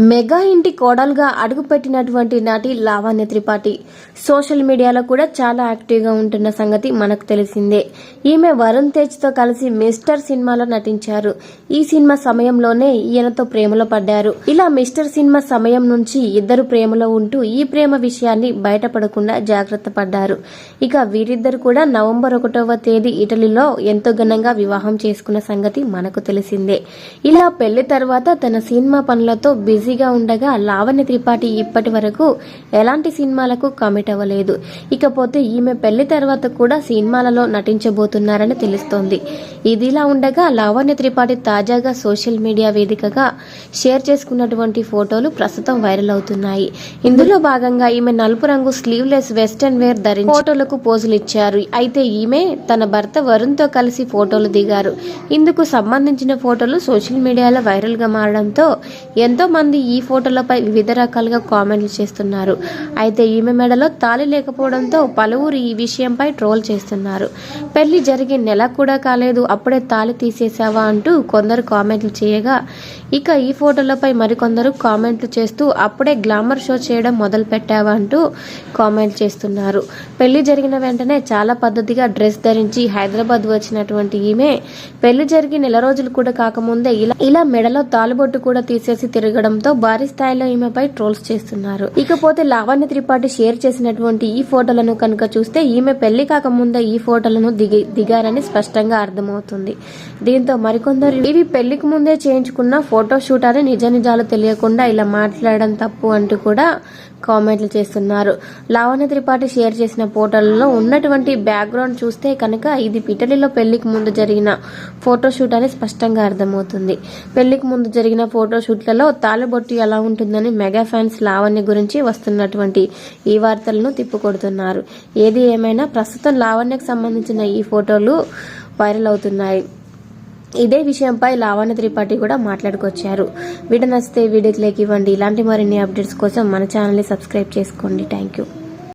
Mega ఇంటి కోడలుగా అడుగుపెట్టినటువంటి నటి లావణ్య త్రిపాఠి సోషల్ మీడియాలో కూడా చాలా యాక్టివ్గా ఉంటున్న సంగతి మనకు తెలిసిందే. ఈమె వరుణ్ తేజ్తో కలిసి మిస్టర్ సినిమాలో నటించారు. ఈ సినిమా సమయంలోనే ఈయనతో ప్రేమలో పడ్డారు. ఇలా మిస్టర్ సినిమా సమయం నుంచి ఇద్దరు ప్రేమలో ఉంటూ ఈ ప్రేమ విషయాన్ని బయటపడకుండా జాగ్రత్త పడ్డారు. ఇక వీరిద్దరు కూడా నవంబర్ 1వ తేదీ ఇటలీలో ఎంతో ఘనంగా వివాహం చేసుకున్న సంగతి మనకు తెలిసిందే. ఇలా పెళ్లి తర్వాత తన సినిమా పనులతో బిజీగా ఉండగా లావణ్య త్రిపాఠి ఇప్పటి వరకు ఎలాంటి సినిమాలకు కమిట్ అవ్వలేదు. ఇకపోతే ఈమె పెళ్లి తర్వాత కూడా సినిమాలలో నటించబోతున్నారని తెలుస్తోంది. ఇదిలా ఉండగా లావణ్య త్రిపాఠి తాజాగా సోషల్ మీడియా వేదికగా షేర్ చేసుకున్నటువంటి ఫోటోలు ప్రస్తుతం వైరల్ అవుతున్నాయి. ఇందులో భాగంగా ఈమె నలుపు రంగు స్లీవ్లెస్ వెస్టర్న్ వేర్ ధరించి ఫోటోలకు పోజులు ఇచ్చారు. అయితే ఈమె తన భర్త వరుణ్ తో కలిసి ఫోటోలు దిగారు. ఇందుకు సంబంధించిన ఫోటోలు సోషల్ మీడియాలో వైరల్ గా మారడంతో ఎంతో మంది ఈ ఫోటోలపై వివిధ రకాలుగా కామెంట్లు చేస్తున్నారు. అయితే ఈమె మెడలో తాళి లేకపోవడంతో పలువురు ఈ విషయంపై ట్రోల్ చేస్తున్నారు. పెళ్లి జరిగి నెల కూడా కాలేదు, అప్పుడే తాళి తీసేసావా అంటూ కొందరు కామెంట్లు చేయగా, ఇక ఈ ఫోటోలపై మరికొందరు కామెంట్లు చేస్తూ అప్పుడే గ్లామర్ షో చేయడం మొదలు పెట్టావా అంటూ కామెంట్ చేస్తున్నారు. పెళ్లి జరిగిన వెంటనే చాలా పద్ధతిగా డ్రెస్ ధరించి హైదరాబాద్ వచ్చినటువంటి ఈమె పెళ్లి జరిగి నెల రోజులు కూడా కాకముందే ఇలా మెడలో తాళిబొట్టు కూడా తీసేసి తిరగడంతో భారీ స్థాయిలో ఈమెపై ట్రోల్స్ చేస్తున్నారు. ఇకపోతే లావణ్య త్రిపాఠి షేర్ చేసినటువంటి ఈ ఫోటోలను కనుక చూస్తే ఈమె పెళ్లి కాకముందే ఈ ఫోటోలను దిగారని స్పష్టంగా అర్థమవుతుంది. దీంతో మరికొందరు ఇవి పెళ్లికి ముందే చేయించుకున్న ఫోటో షూట్ అని నిజాలు తెలియకుండా ఇలా మాట్లాడడం తప్పు అంటూ కూడా కామెంట్లు చేస్తున్నారు. లావణ్య త్రిపాఠి షేర్ చేసిన ఫోటోలలో ఉన్నటువంటి బ్యాక్గ్రౌండ్ చూస్తే కనుక ఇది ఇటలీలో పెళ్లికి ముందు జరిగిన ఫోటోషూట్ అని స్పష్టంగా అర్థమవుతుంది. పెళ్లికి ముందు జరిగిన ఫోటోషూట్లలో తాళిబొట్టు ఎలా ఉంటుందని మెగా ఫ్యాన్స్ లావణ్య గురించి వస్తున్నటువంటి ఈ వార్తలను తిప్పుకొడుతున్నారు. ఏది ఏమైనా ప్రస్తుతం లావణ్యకు సంబంధించిన ఈ ఫోటోలు వైరల్ అవుతున్నాయి. ఇదే విషయంపై లావణ్య త్రిపాఠి కూడా మాట్లాడుకొచ్చారు. వీడియో నచ్చితే వీడియోకి లైక్ ఇవ్వండి. ఇలాంటి మరిన్ని అప్డేట్స్ కోసం మన ఛానల్ని సబ్స్క్రైబ్ చేసుకోండి. Thank you.